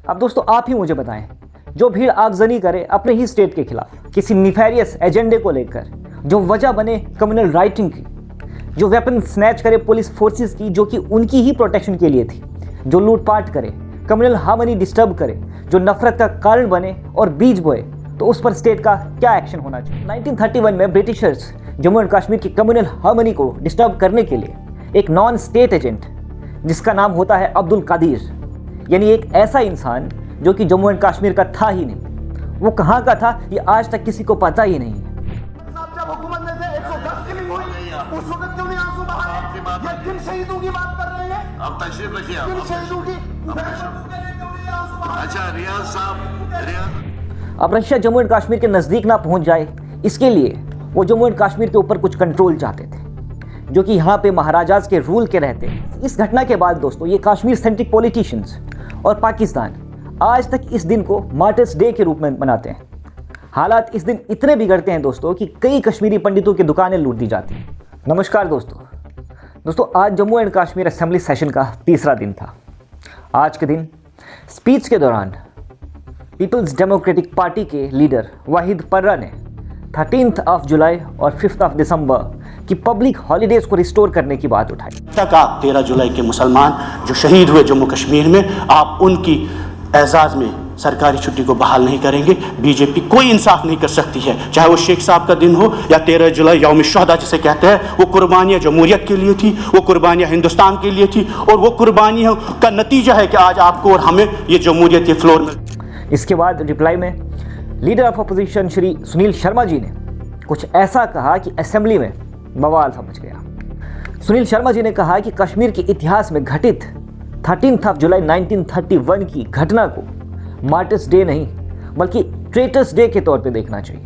अब दोस्तों आप ही मुझे बताएं, जो भीड़ आगजनी करे अपने ही स्टेट के खिलाफ किसी निफेरियस एजेंडे को लेकर, जो वजह बने कम्युनल राइटिंग की, जो वेपन स्नैच करे पुलिस फोर्सेस की जो कि उनकी ही प्रोटेक्शन के लिए थी, जो लूटपाट करे, कम्युनल हार्मनी डिस्टर्ब करे, जो नफरत का कारण बने और बीज बोए, तो उस पर स्टेट का क्या एक्शन होना चाहिए। 1931 में ब्रिटिशर्स जम्मू एंड कश्मीर की कम्युनल हार्मनी को डिस्टर्ब करने के लिए एक नॉन स्टेट एजेंट जिसका नाम होता है अब्दुल कादिर, यानी एक ऐसा इंसान जो कि जम्मू एंड कश्मीर का था ही नहीं, वो कहाँ का था ये आज तक किसी को पता ही नहीं है। जब हुकूमत में थे 110 किलिंग हुई, उस वक्त क्यों नहीं आंसू बहाए? ये किन शहीदों की बात कर रहे हैं? अब तशरीफ रखिए आप। किन शहीदों की? अच्छा रियाज साहब, रियाज अब रशिया जम्मू एंड कश्मीर के नज़दीक ना पहुंच जाए, इसके लिए वो जम्मू एंड कश्मीर के ऊपर कुछ कंट्रोल चाहते थे जो कि यहाँ पे महाराजाज के रूल के रहते। इस घटना के बाद दोस्तों ये कश्मीर सेंट्रिक पॉलिटिशियंस और पाकिस्तान आज तक इस दिन को मार्टर्स डे के रूप में मनाते हैं। हालात इस दिन इतने बिगड़ते हैं दोस्तों कि कई कश्मीरी पंडितों की दुकानें लूट दी जाती हैं। नमस्कार दोस्तों आज Jammu and Kashmir assembly session का तीसरा दिन था। आज के दिन स्पीच के दौरान पीपल्स डेमोक्रेटिक पार्टी के लीडर वाहिद पर्रा ने 13 जुलाई और 5 दिसंबर की पब्लिक हॉलीडेज को रिस्टोर करने की बात उठाई। तक आप 13 जुलाई के मुसलमान जो शहीद हुए जम्मू कश्मीर में, आप उनकी एजाज में सरकारी छुट्टी को बहाल नहीं करेंगे। बीजेपी कोई इंसाफ नहीं कर सकती है, चाहे वो शेख साहब का दिन हो या 13 जुलाई यौम शुहदा जिसे कहते हैं। वो कुर्बानियाँ जमहूरियत के लिए थी, वो कुर्बानियाँ हिंदुस्तान के लिए थी, और वो कुर्बानियों का नतीजा है कि आज आपको और हमें ये जमहूरियत ये फ्लोर में। इसके बाद रिप्लाई में leader of opposition Shri Sunil Sharma ji ने कुछ ऐसा कहा कि असेंबली में बवाल सा मच गया। सुनील शर्मा जी ने कहा कि कश्मीर के इतिहास में घटित 13 जुलाई 1931 की घटना को मार्टर्स डे नहीं बल्कि ट्रेटर्स डे के तौर पे देखना चाहिए।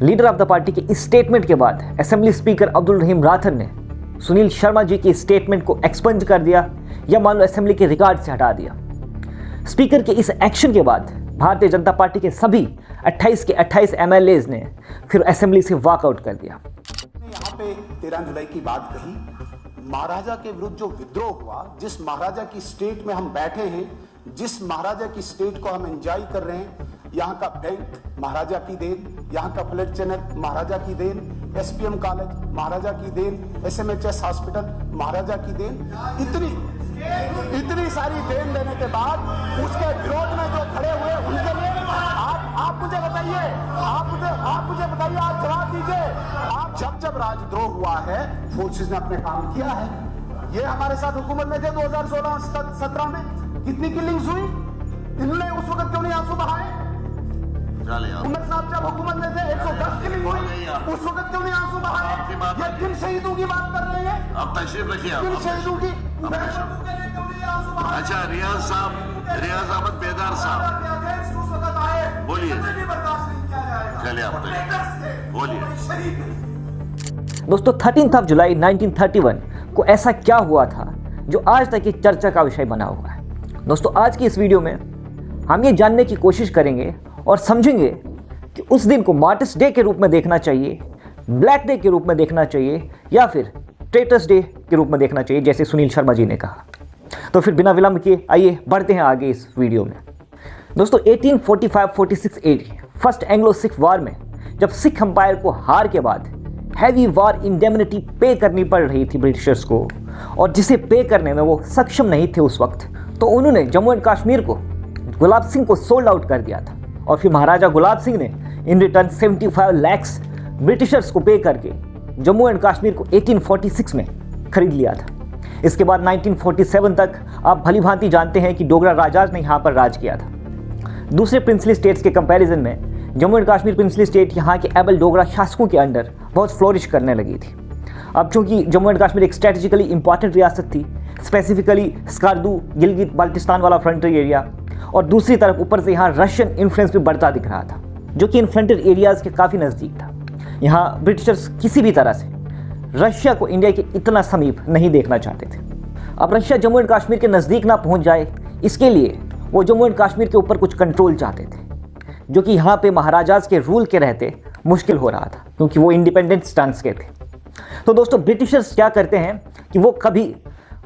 लीडर ऑफ द पार्टी के इस स्टेटमेंट के बाद असेंबली स्पीकर अब्दुल रहीम राठर ने सुनील शर्मा जी के स्टेटमेंट को एक्सपंज कर दिया या मान लो असेंबली के रिकॉर्ड से हटा दिया। स्पीकर के इस एक्शन के बाद भारतीय जनता पार्टी के सभी 28 के 28 MLAs ने फिर असेंबली से वॉकआउट कर दिया। यहाँ पे 13 जुलाई की बात कही, महाराजा के विरुद्ध जो विद्रोह हुआ, जिस महाराजा की स्टेट में हम बैठे हैं, जिस महाराजा की स्टेट को हम एंजॉय कर रहे हैं, यहाँ का बैंक महाराजा की देन, यहाँ का फ्लड चैनल महाराजा की देन, SPM कॉलेज महाराजा की देन, SMHS हॉस्पिटल महाराजा की देन, इतनी सारी देन देने के बाद उसके विरोध में जो खड़े हुए उनके लिए आप मुझे बताइए, आप मुझे बताइए, आप जवाब दीजिए। आप जब राजद्रोह हुआ है फोर्सेस ने अपने काम किया है। ये हमारे साथ हुकूमत में थे 2016-17 में, कितनी किलिंग्स हुई, इन्होंने उस वक्त क्यों नहीं आंसू बहाए? उमर साहब जब हुकूमत में थे 110 किलिंग हुई, उस वक्त क्यों नहीं आंसू बहाए? ये किन शहीदों की बात कर रहे हैं? अब तशरीफ रखिए आप। किन शहीदों की? अच्छा रियाज साहब, रियाज अहमद बेदार साहब बोलिए। चलिए आप बोलिए। दोस्तों 13 जुलाई 1931 को ऐसा क्या हुआ था जो आज तक की चर्चा का विषय बना हुआ है। दोस्तों आज की इस वीडियो में हम ये जानने की कोशिश करेंगे और समझेंगे कि उस दिन को मार्टर्स डे के रूप में देखना चाहिए, ब्लैक डे के रूप में देखना चाहिए, या फिर ट्रेटर्स डे के रूप में देखना चाहिए जैसे सुनील शर्मा जी ने कहा। तो फिर बिना विलंब किए आइए बढ़ते हैं आगे इस वीडियो में। दोस्तों 1845-46 AD first Anglo Sikh war में जब सिख एम्पायर को हार के बाद हैवी वॉर इंडेमनिटी पे करनी पड़ रही थी ब्रिटिशर्स को, और जिसे पे करने में वो सक्षम नहीं थे उस वक्त, तो उन्होंने जम्मू एंड कश्मीर को गुलाब सिंह को सोल्ड आउट कर दिया था। और फिर महाराजा गुलाब सिंह ने इन रिटर्न 75 लाख ब्रिटिशर्स को पे करके जम्मू एंड कश्मीर को 1846 में खरीद लिया था। इसके बाद 1947 तक आप भली भांति जानते हैं कि डोगरा राजाज ने यहाँ पर राज किया था। दूसरे प्रिंसली स्टेट्स के कंपैरिजन में Jammu and Kashmir princely state यहाँ के एबल डोगरा शासकों के अंडर बहुत फ्लोरिश करने लगी थी। अब चूंकि जम्मू एंड कश्मीर एक स्ट्रेटेजिकली इंपॉर्टेंट रियासत थी, स्पेसिफिकली स्कार्दू गिलगित बाल्टिस्तान वाला फ्रंटियर एरिया, और दूसरी तरफ ऊपर से यहाँ रशियन इन्फ्लुएंस भी बढ़ता दिख रहा था जो कि इन फ्रंटियर एरियाज़ के काफ़ी नज़दीक था। यहाँ ब्रिटिशर्स किसी भी तरह से रशिया को इंडिया के इतना समीप नहीं देखना चाहते थे। अब रशिया जम्मू एंड कश्मीर के नज़दीक ना पहुँच जाए, इसके लिए वो जम्मू एंड कश्मीर के ऊपर कुछ कंट्रोल चाहते थे जो कि यहाँ पे महाराजाज के रूल के रहते मुश्किल हो रहा था क्योंकि वो इंडिपेंडेंट स्टांस के थे। तो दोस्तों ब्रिटिशर्स क्या करते हैं कि वो कभी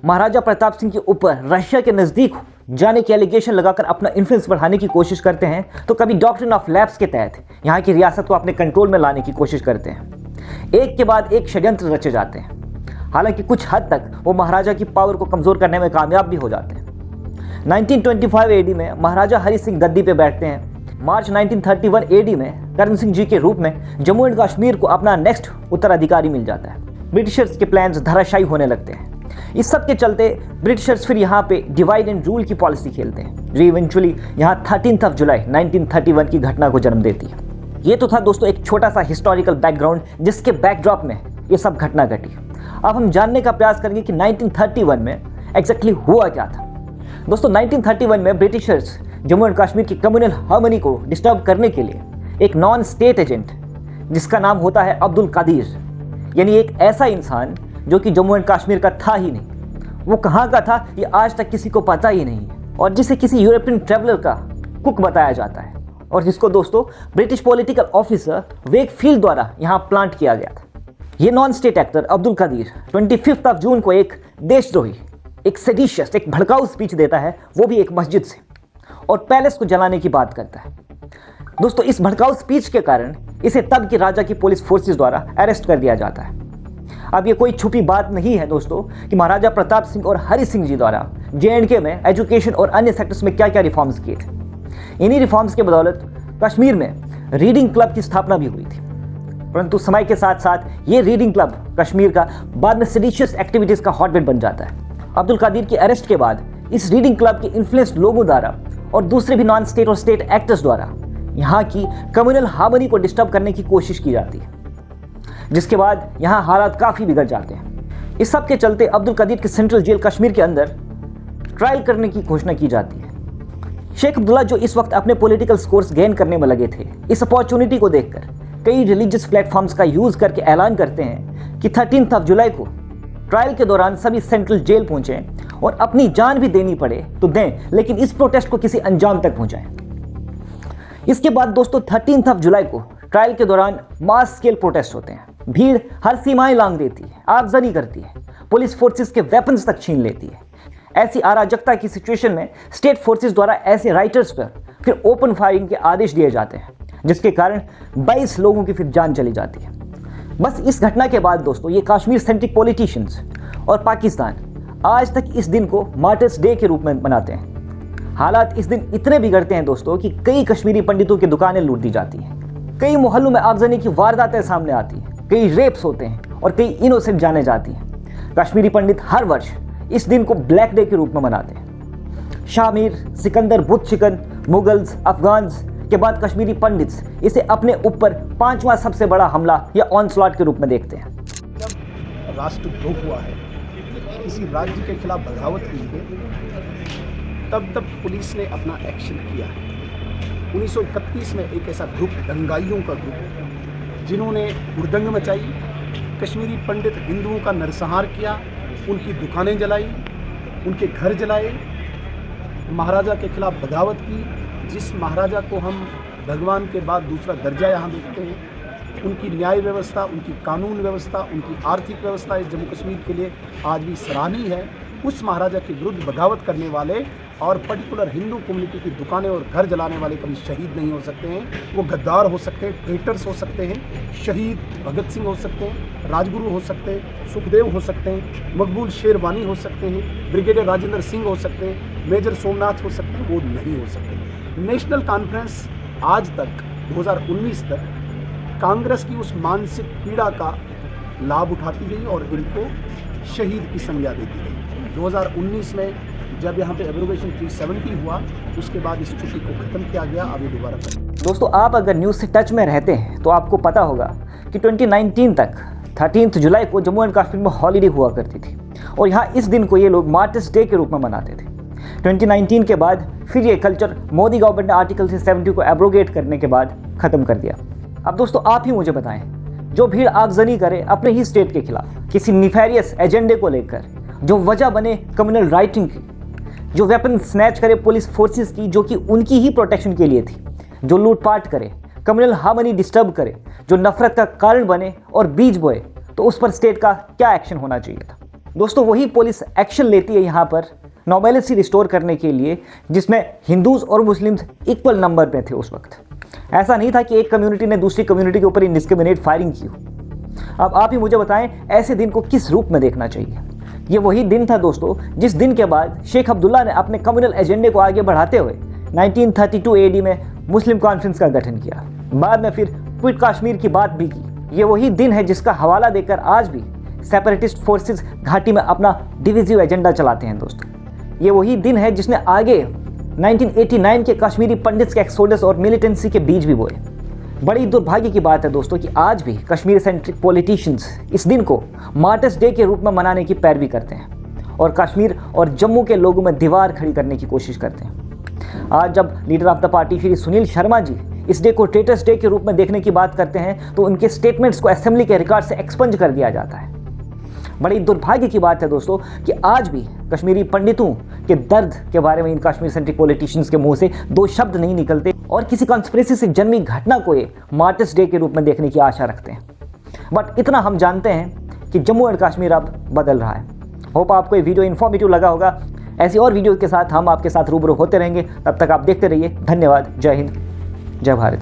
महाराजा प्रताप सिंह के ऊपर रशिया के नज़दीक जाने के एलिगेशन लगाकर अपना इन्फ्लुएंस बढ़ाने की कोशिश करते हैं, तो कभी डॉक्ट्रिन ऑफ लैप्स के तहत यहाँ की रियासत को अपने कंट्रोल में लाने की कोशिश करते हैं। एक के बाद एक षड्यंत्र रचे जाते हैं। हालांकि कुछ हद तक वो महाराजा की पावर को कमज़ोर करने में कामयाब भी हो जाते हैं। 1925 एडी में महाराजा हरि सिंह गद्दी पे बैठते हैं। मार्च 1931 एडी में करण सिंह जी के रूप में जम्मू एंड कश्मीर को अपना नेक्स्ट उत्तराधिकारी मिल जाता है। ब्रिटिशर्स के प्लान्स धराशायी होने लगते हैं। इस सब के चलते ब्रिटिशर्स फिर यहाँ पे डिवाइड एंड रूल की पॉलिसी खेलते हैं, जो इवेंचुअली यहाँ 13 जुलाई 1931 की घटना को जन्म देती है। ये तो था दोस्तों एक छोटा सा हिस्टोरिकल बैकग्राउंड, जिसके बैकड्रॉप में ये सब घटना घटी। अब हम जानने का प्रयास करेंगे कि 1931 में एग्जैक्टली हुआ क्या था। दोस्तों 1931 में ब्रिटिशर्स जम्मू एंड कश्मीर की कम्युनल हार्मनी को डिस्टर्ब करने के लिए एक नॉन स्टेट एजेंट, जिसका नाम होता है अब्दुल कादिर, यानी एक ऐसा इंसान जो कि जम्मू एंड कश्मीर का था ही नहीं, वो कहाँ का था ये आज तक किसी को पता ही नहीं है, और जिसे किसी यूरोपियन ट्रैवलर का कुक बताया जाता है, और जिसको दोस्तों ब्रिटिश पॉलिटिकल ऑफिसर वेकफील्ड द्वारा यहाँ प्लांट किया गया था। ये non state actor Abdul Qadir 25 जून को एक देशद्रोही, एक सेडिशियस, एक भड़काऊ स्पीच देता है, वो भी एक मस्जिद से, और पैलेस को जलाने की बात करता है। दोस्तों इस भड़काऊ स्पीच के कारण इसे तब की राजा की पुलिस फोर्सेस द्वारा अरेस्ट कर दिया जाता है। अब ये कोई छुपी बात नहीं है दोस्तों कि महाराजा प्रताप सिंह और हरि सिंह जी द्वारा JNK में एजुकेशन और अन्य सेक्टर्स में क्या क्या रिफॉर्म्स किए थे। इन्हीं रिफॉर्म्स के बदौलत कश्मीर में रीडिंग क्लब की स्थापना भी हुई थी। परंतु समय के साथ साथ ये रीडिंग क्लब कश्मीर का बाद में सेडिशियस एक्टिविटीज़ का हॉटबेड बन जाता है। अब्दुल कादिर की अरेस्ट के बाद इस रीडिंग क्लब के इन्फ्लुएंस्ड लोगों द्वारा और दूसरे भी नॉन स्टेट और स्टेट एक्टर्स द्वारा यहाँ की कम्युनल हार्मनी को डिस्टर्ब करने की कोशिश की जाती है, जिसके बाद यहाँ हालात काफ़ी बिगड़ जाते हैं। इस सब के चलते अब्दुल कादिर के सेंट्रल जेल कश्मीर के अंदर ट्रायल करने की घोषणा की जाती है। शेख अब्दुल्ला जो इस वक्त अपने पॉलिटिकल स्कोर्स गेन करने में लगे थे, इस अपॉर्चुनिटी को देखकर कई रिलीजियस प्लेटफॉर्म्स का यूज़ करके ऐलान करते हैं कि 13 जुलाई को ट्रायल के दौरान सभी सेंट्रल जेल पहुंचें और अपनी जान भी देनी पड़े तो दें, लेकिन इस प्रोटेस्ट को किसी अंजाम तक पहुंचाएं। इसके बाद दोस्तों 13 जुलाई को ट्रायल के दौरान मास स्केल प्रोटेस्ट होते हैं। भीड़ हर सीमाएं लांघ देती है, आगजनी करती है, पुलिस फोर्सेस के वेपन्स तक छीन लेती है। ऐसी अराजकता की सिचुएशन में स्टेट फोर्सेस द्वारा ऐसे राइटर्स पर फिर ओपन फायरिंग के आदेश दिए जाते हैं, जिसके कारण 22 लोगों की फिर जान चली जाती है। बस इस घटना के बाद दोस्तों ये कश्मीर सेंट्रिक पॉलिटिशियंस और पाकिस्तान आज तक इस दिन को मार्टर्स डे के रूप में मनाते हैं। हालात इस दिन इतने बिगड़ते हैं दोस्तों कि कई कश्मीरी पंडितों की दुकानें लूट दी जाती हैं, कई मोहल्लों में आगजनी की वारदातें सामने आती हैं, कई रेप्स होते हैं और कई इनोसेंट जाने जाती हैं। कश्मीरी पंडित हर वर्ष इस दिन को ब्लैक डे के रूप में मनाते हैं। शामिर, सिकंदर, बुत शिकन, मुगल्स, अफगान्स के बाद कश्मीरी पंडित्स इसे अपने ऊपर 5वां सबसे बड़ा हमला या ऑनस्लॉट के रूप में देखते हैं। जब राष्ट्रद्रोह हुआ है, किसी राज्य के खिलाफ बगावत हुई है, तब पुलिस ने अपना एक्शन किया है। 1931 में एक ऐसा ग्रुप, दंगाइयों का ग्रुप, जिन्होंने हुड़दंग मचाई, कश्मीरी पंडित हिंदुओं का नरसंहार किया, उनकी दुकानें जलाई, उनके घर जलाए, महाराजा के खिलाफ बगावत की, जिस महाराजा को हम भगवान के बाद दूसरा दर्जा यहाँ देखते हैं। उनकी न्याय व्यवस्था, उनकी कानून व्यवस्था, उनकी आर्थिक व्यवस्था इस जम्मू कश्मीर के लिए आज भी सराहनीय है। उस महाराजा के विरुद्ध बगावत करने वाले और पर्टिकुलर हिंदू कम्युनिटी की दुकानें और घर जलाने वाले कभी शहीद नहीं हो सकते हैं। वो गद्दार हो सकते हैं, ट्रेटर्स हो सकते हैं, शहीद भगत सिंह हो सकते हैं, राजगुरु हो सकते हैं, सुखदेव हो सकते हैं, मकबूल शेरवानी हो सकते हैं, ब्रिगेडियर राजेंद्र सिंह हो सकते हैं, मेजर सोमनाथ हो सकते हैं, वो नहीं हो सकते। नेशनल कॉन्फ्रेंस आज तक 2019 तक कांग्रेस की उस मानसिक पीड़ा का लाभ उठाती गई और इनको शहीद की संज्ञा देती गई। 2019 में जब यहाँ पे एब्रोगेशन 370 हुआ, उसके बाद इस छुट्टी को खत्म किया गया। अब ये दोबारा करें। दोस्तों आप अगर न्यूज़ से टच में रहते हैं तो आपको पता होगा कि 2019 तक 13 जुलाई को जम्मू एंड कश्मीर में हॉलीडे हुआ करती थी और यहाँ इस दिन को ये लोग मार्टर्स डे के रूप में मनाते थे। 2019 के बाद फिर ये कल्चर मोदी गवर्नमेंट ने आर्टिकल 370 को एब्रोगेट करने के बाद ख़त्म कर दिया। अब दोस्तों आप ही मुझे बताएं, जो भीड़ आगजनी करे अपने ही स्टेट के खिलाफ किसी निफेरियस एजेंडे को लेकर, जो वजह बने कम्युनल राइटिंग की, जो वेपन स्नैच करे पुलिस फोर्सेस की जो कि उनकी ही प्रोटेक्शन के लिए थी, जो लूटपाट करे, कम्युनल हार्मनी डिस्टर्ब करे, जो नफरत का कारण बने और बीज बोए, तो उस पर स्टेट का क्या एक्शन होना चाहिए था। दोस्तों वही पुलिस एक्शन लेती है यहाँ पर नॉर्मेलिटी रिस्टोर करने के लिए, जिसमें हिंदूज़ और मुस्लिम्स इक्वल नंबर पे थे उस वक्त। ऐसा नहीं था कि एक कम्युनिटी ने दूसरी कम्युनिटी के ऊपर इंडिस्क्रिमिनेट फायरिंग की हो। अब आप ही मुझे बताएं, ऐसे दिन को किस रूप में देखना चाहिए? ये वही दिन था दोस्तों जिस दिन के बाद शेख अब्दुल्ला ने अपने कम्युनल एजेंडे को आगे बढ़ाते हुए 1932 AD में मुस्लिम कॉन्फ्रेंस का गठन किया। बाद में फिर क्विट कश्मीर की बात भी की। ये वही दिन है जिसका हवाला देकर आज भी सेपरेटिस्ट फोर्सेस घाटी में अपना डिविजिव एजेंडा चलाते हैं दोस्तों। ये वही दिन है जिसने आगे 1989 के कश्मीरी पंडित्स के एक्सोडस और मिलिटेंसी के बीज भी बोए। बड़ी दुर्भाग्य की बात है दोस्तों कि आज भी कश्मीर सेंट्रिक पॉलिटिशियंस इस दिन को मार्टर्स डे के रूप में मनाने की पैरवी करते हैं और कश्मीर और जम्मू के लोगों में दीवार खड़ी करने की कोशिश करते हैं। आज जब leader of the party Shri Sunil Sharma ji इस डे को ट्रेटर्स डे के रूप में देखने की बात करते हैं तो उनके स्टेटमेंट्स को असेंबली के रिकॉर्ड से एक्सपंज कर दिया जाता है। बड़ी दुर्भाग्य की बात है दोस्तों कि आज भी कश्मीरी पंडितों के दर्द के बारे में इन कश्मीर सेंट्रिक पॉलिटिशियंस के मुंह से दो शब्द नहीं निकलते और किसी कॉन्स्पिरेसी से जन्मी घटना को ये मार्टर्स डे के रूप में देखने की आशा रखते हैं। बट इतना हम जानते हैं कि जम्मू एंड कश्मीर अब बदल रहा है। होप आपको ये वीडियो इन्फॉर्मेटिव लगा होगा। ऐसी और वीडियो के साथ हम आपके साथ रूबरू होते रहेंगे। तब तक आप देखते रहिए। धन्यवाद। जय हिंद, जय भारत।